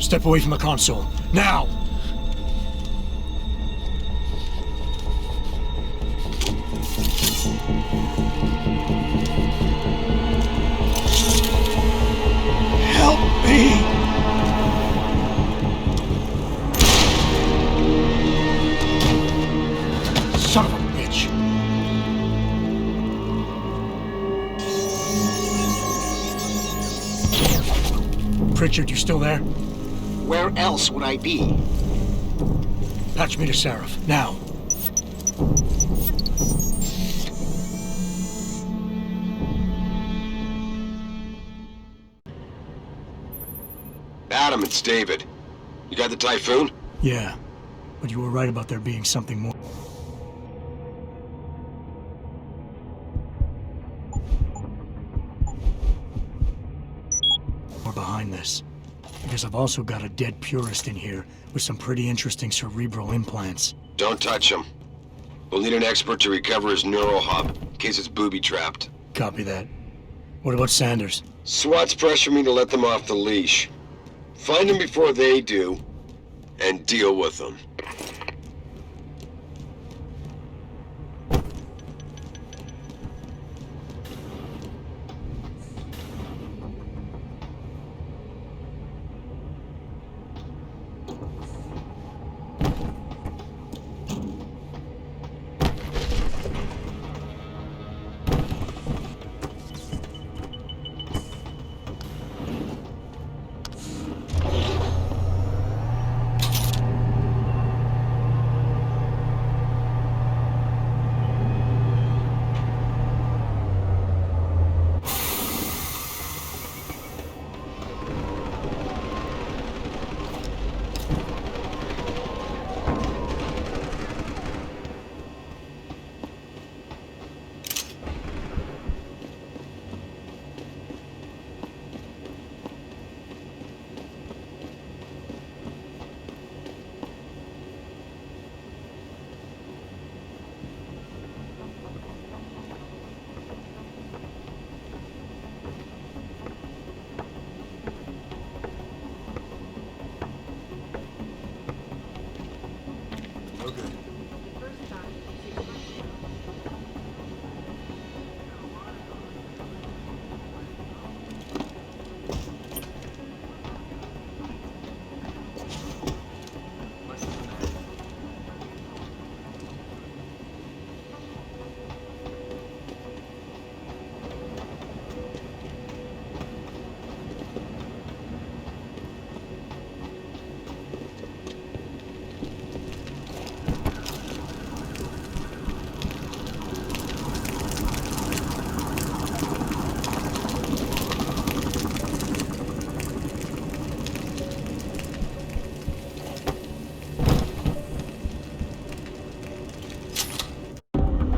Step away from the console. Now! Help me! Son of a bitch! Pritchard, you still there? Where else would I be? Patch me to Seraph, now. Adam, it's David. You got the Typhoon? Yeah, but you were right about there being something more. More behind this. Because I've also got a dead purist in here with some pretty interesting cerebral implants. Don't touch him. We'll need an expert to recover his neural hub, in case it's booby-trapped. Copy that. What about Sanders? SWAT's pressure me to let them off the leash. Find them before they do, and deal with them.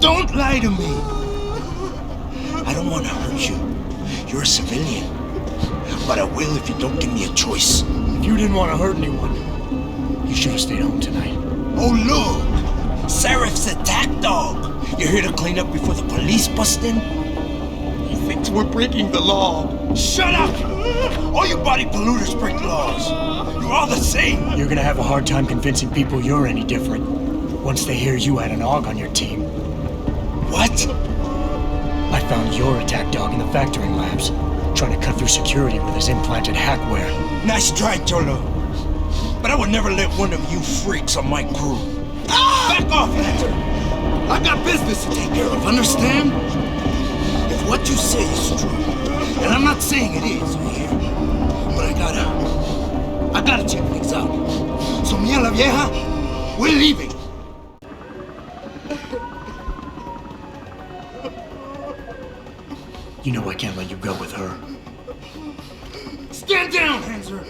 Don't lie to me! I don't want to hurt you. You're a civilian. But I will if you don't give me a choice. If you didn't want to hurt anyone, you should have stayed home tonight. Oh, look! Seraph's attack dog! You're here to clean up before the police bust in? He thinks we're breaking the law. Shut up! All you body polluters break laws. You're all the same. You're gonna have a hard time convincing people you're any different once they hear you had an AUG on your team. What? I found your attack dog in the factoring labs, trying to cut through security with his implanted hackware. Nice try, Cholo. But I would never let one of you freaks on my crew. Ah! Back off, Hunter! I got business to take care of, understand? If what you say is true, and I'm not saying it is here, but I gotta check things out. So me and la vieja, we're leaving. You know I can't let you go with her. Stand down, Hanser!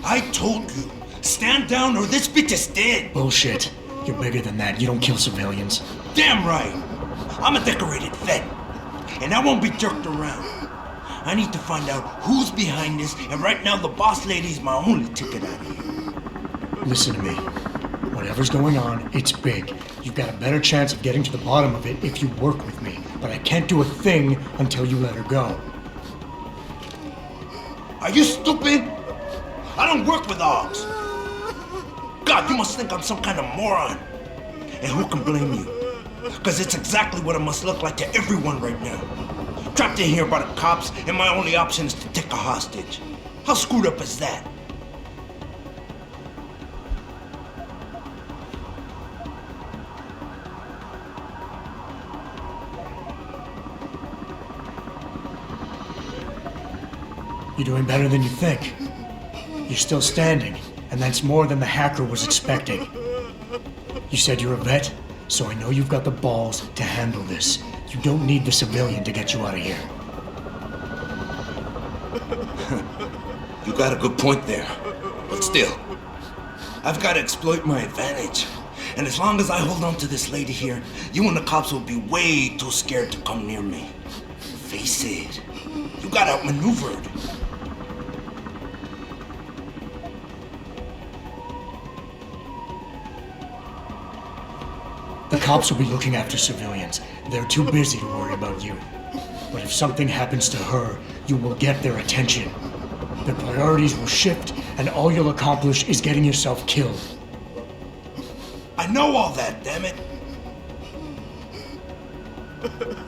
I told you, stand down or this bitch is dead! Bullshit. You're bigger than that. You don't kill civilians. Damn right! I'm a decorated vet, and I won't be jerked around. I need to find out who's behind this, and right now the boss lady's my only ticket out of here. Listen to me. Whatever's going on, it's big. You've got a better chance of getting to the bottom of it if you work with me. But I can't do a thing until you let her go. Are you stupid? I don't work with dogs. God, you must think I'm some kind of moron. And who can blame you? Because it's exactly what it must look like to everyone right now. Trapped in here by the cops, and my only option is to take a hostage. How screwed up is that? You're doing better than you think. You're still standing, and that's more than the hacker was expecting. You said you're a vet, so I know you've got the balls to handle this. You don't need the civilian to get you out of here. You got a good point there. But still, I've got to exploit my advantage. And as long as I hold on to this lady here, you and the cops will be way too scared to come near me. Face it, you got outmaneuvered. The cops will be looking after civilians. They're too busy to worry about you. But if something happens to her, you will get their attention. Their priorities will shift, and all you'll accomplish is getting yourself killed. I know all that, damn it.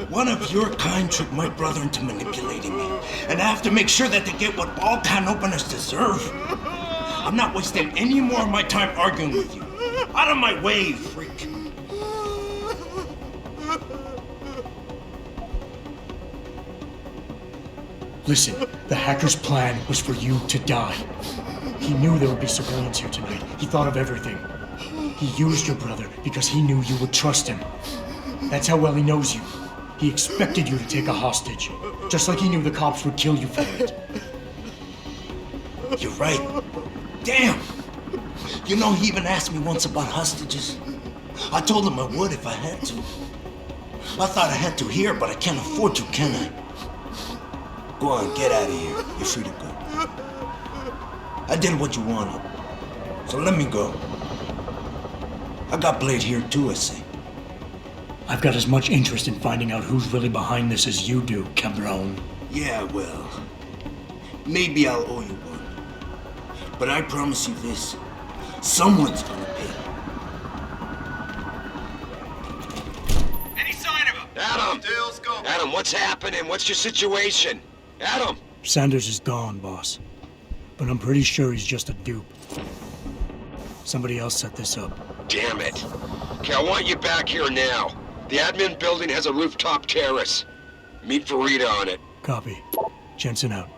One of your kind tricked my brother into manipulating me, and I have to make sure that they get what all can openers deserve. I'm not wasting any more of my time arguing with you. Out of my way, you freak. Listen, the hacker's plan was for you to die. He knew there would be civilians here tonight. He thought of everything. He used your brother because he knew you would trust him. That's how well he knows you. He expected you to take a hostage, just like he knew the cops would kill you for it. You're right. Damn! You know, he even asked me once about hostages. I told him I would if I had to. I thought I had to here, but I can't afford to, can I? Go on, get out of here. You're free to go. I did what you wanted, so let me go. I got Blade here too, I see. I've got as much interest in finding out who's really behind this as you do, cabron. Yeah, well, maybe I'll owe you one. But I promise you this, someone's gonna pay. Any sign of him? Adam! Deus, go. Adam, what's happening? What's your situation? Adam! Sanders is gone, boss. But I'm pretty sure he's just a dupe. Somebody else set this up. Damn it. Okay, I want you back here now. The admin building has a rooftop terrace. Meet Farida on it. Copy. Jensen out.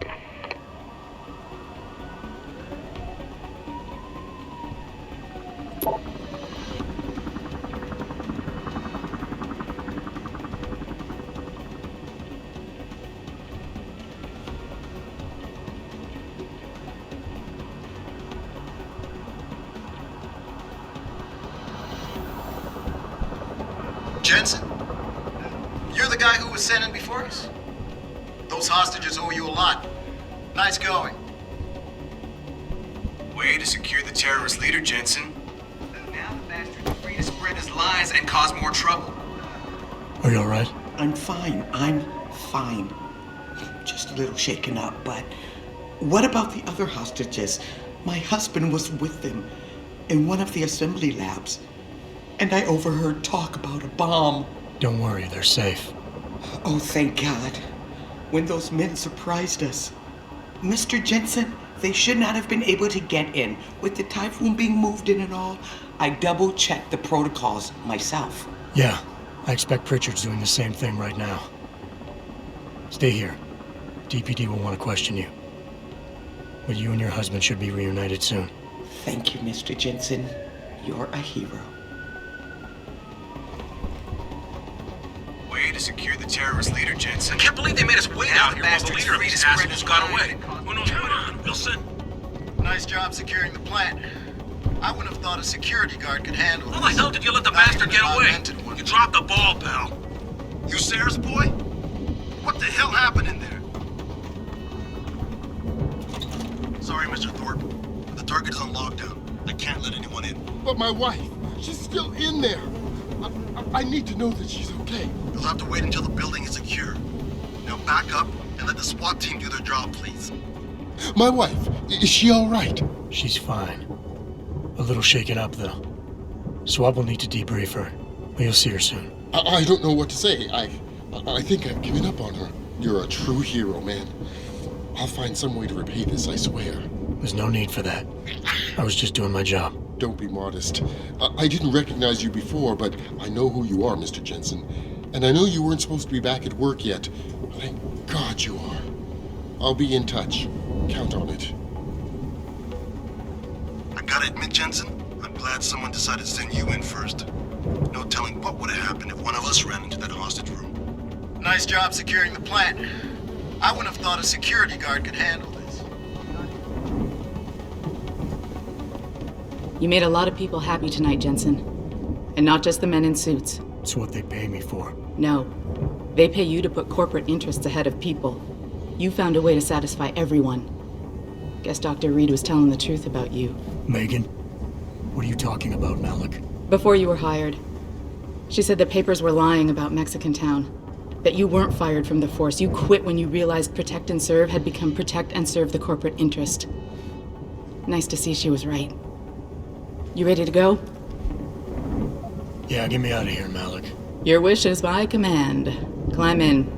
Jensen, you're the guy who was sent in before us? Those hostages owe you a lot. Nice going. Way to secure the terrorist leader, Jensen. Now the bastard's free to spread his lies and cause more trouble. Are you alright? I'm fine. Just a little shaken up, but what about the other hostages? My husband was with them in one of the assembly labs, and I overheard talk about a bomb. Don't worry, they're safe. Oh, thank God. When those men surprised us. Mr. Jensen, they should not have been able to get in. With the typhoon being moved in and all, I double-checked the protocols myself. Yeah, I expect Pritchard's doing the same thing right now. Stay here. DPD will want to question you. But you and your husband should be reunited soon. Thank you, Mr. Jensen. You're a hero. Way to secure the terrorist leader, Jensen. I can't believe they made us wait out here while the leader of these assholes got away. Come on, Wilson. Nice job securing the plant. I wouldn't have thought a security guard could handle this. How the hell did you let the bastard get away? You dropped the ball, pal. You Sarah's boy? What the hell happened in there? Sorry, Mr. Thorpe. The target is on lockdown. I can't let anyone in. But my wife, she's still in there. I need to know that she's okay. You'll have to wait until the building is secure. Now back up and let the SWAT team do their job, please. My wife, Is she all right? She's fine. A little shaken up, though. Swab will need to debrief her, but you'll see her soon. I don't know what to say. I think I've given up on her. You're a true hero, man. I'll find some way to repay this, I swear. There's no need for that. I was just doing my job. Don't be modest. I didn't recognize you before, but I know who you are, Mr. Jensen. And I know you weren't supposed to be back at work yet. But thank God you are. I'll be in touch. Count on it. I gotta admit, Jensen, I'm glad someone decided to send you in first. No telling what would have happened if one of us ran into that hostage room. Nice job securing the plant. I wouldn't have thought a security guard could handle this. You made a lot of people happy tonight, Jensen. And not just the men in suits. It's what they pay me for. No. They pay you to put corporate interests ahead of people. You found a way to satisfy everyone. Guess Dr. Reed was telling the truth about you. Megan? What are you talking about, Malik? Before you were hired, she said the papers were lying about Mexican Town. That you weren't fired from the force. You quit when you realized Protect and Serve had become Protect and Serve the corporate interest. Nice to see she was right. You ready to go? Yeah, get me out of here, Malik. Your wish is my command. Climb in.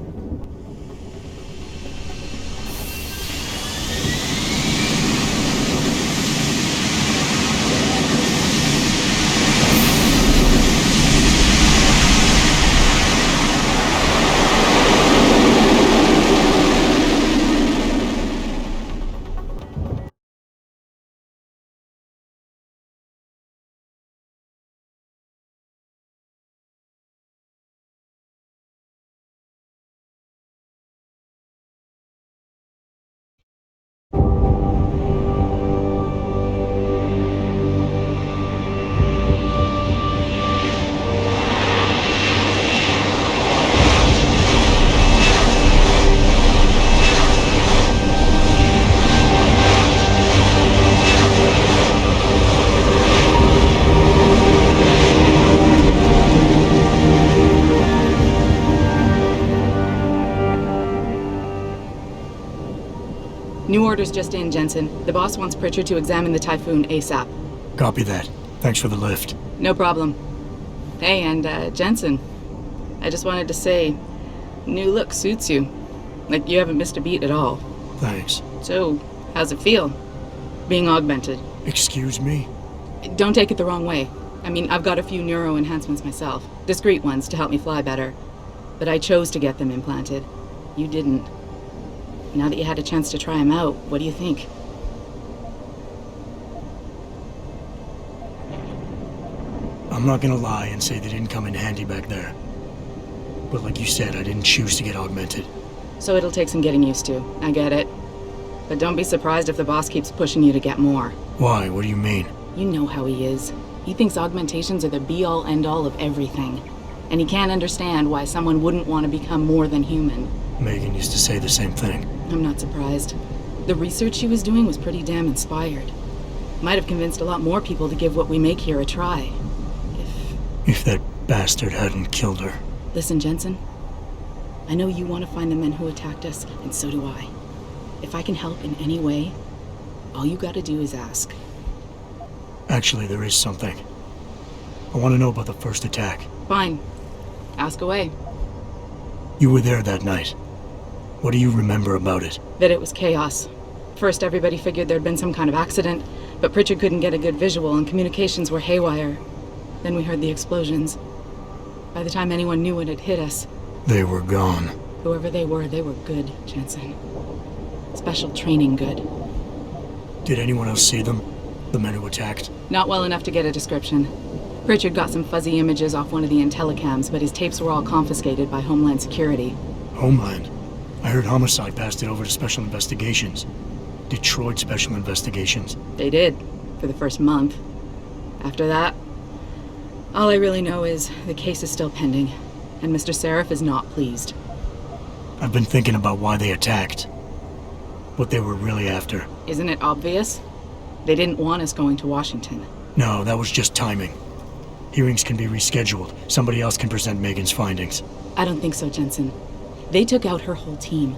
New orders just in, Jensen. The boss wants Pritchard to examine the Typhoon ASAP. Copy that. Thanks for the lift. No problem. Hey, and Jensen, I just wanted to say, new look suits you. Like, you haven't missed a beat at all. Thanks. So, how's it feel? Being augmented? Excuse me? Don't take it the wrong way. I mean, I've got a few neuro enhancements myself. Discreet ones to help me fly better. But I chose to get them implanted. You didn't. Now that you had a chance to try them out, what do you think? I'm not gonna lie and say they didn't come in handy back there. But like you said, I didn't choose to get augmented. So it'll take some getting used to. I get it. But don't be surprised if the boss keeps pushing you to get more. Why? What do you mean? You know how he is. He thinks augmentations are the be-all, end-all of everything. And he can't understand why someone wouldn't want to become more than human. Megan used to say the same thing. I'm not surprised. The research she was doing was pretty damn inspired. Might have convinced a lot more people to give what we make here a try. If that bastard hadn't killed her. Listen, Jensen. I know you want to find the men who attacked us, and so do I. If I can help in any way, all you gotta do is ask. Actually, there is something. I want to know about the first attack. Fine. Ask away. You were there that night. What do you remember about it? That it was chaos. First, everybody figured there'd been some kind of accident, but Pritchard couldn't get a good visual and communications were haywire. Then we heard the explosions. By the time anyone knew it had hit us, they were gone. Whoever they were good, Jensen. Special training good. Did anyone else see them? The men who attacked? Not well enough to get a description. Pritchard got some fuzzy images off one of the Intellicams, but his tapes were all confiscated by Homeland Security. Homeland? I heard Homicide passed it over to Special Investigations. Detroit Special Investigations. They did, for the first month. After that, all I really know is the case is still pending, and Mr. Seraph is not pleased. I've been thinking about why they attacked. What they were really after. Isn't it obvious? They didn't want us going to Washington. No, that was just timing. Hearings can be rescheduled. Somebody else can present Megan's findings. I don't think so, Jensen. They took out her whole team.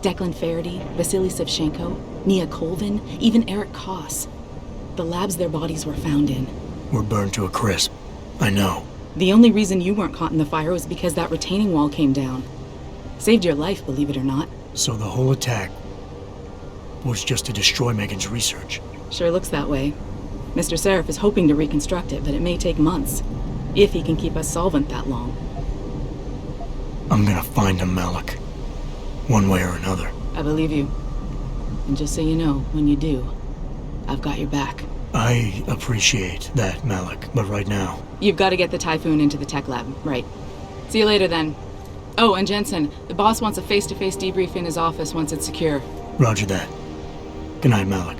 Declan Faraday, Vasily Savchenko. Nia Colvin, even Eric Koss. The labs their bodies were found in. We're burned to a crisp. I know. The only reason you weren't caught in the fire was because that retaining wall came down. Saved your life, believe it or not. So the whole attack was just to destroy Megan's research. Sure looks that way. Mr. Seraph is hoping to reconstruct it, but it may take months. If he can keep us solvent that long. I'm gonna find him, Malik. One way or another. I believe you. And just so you know, when you do, I've got your back. I appreciate that, Malik, but right now... You've got to get the Typhoon into the tech lab, right. See you later, then. Oh, and Jensen, the boss wants a face-to-face debrief in his office once it's secure. Roger that. Good night, Malik.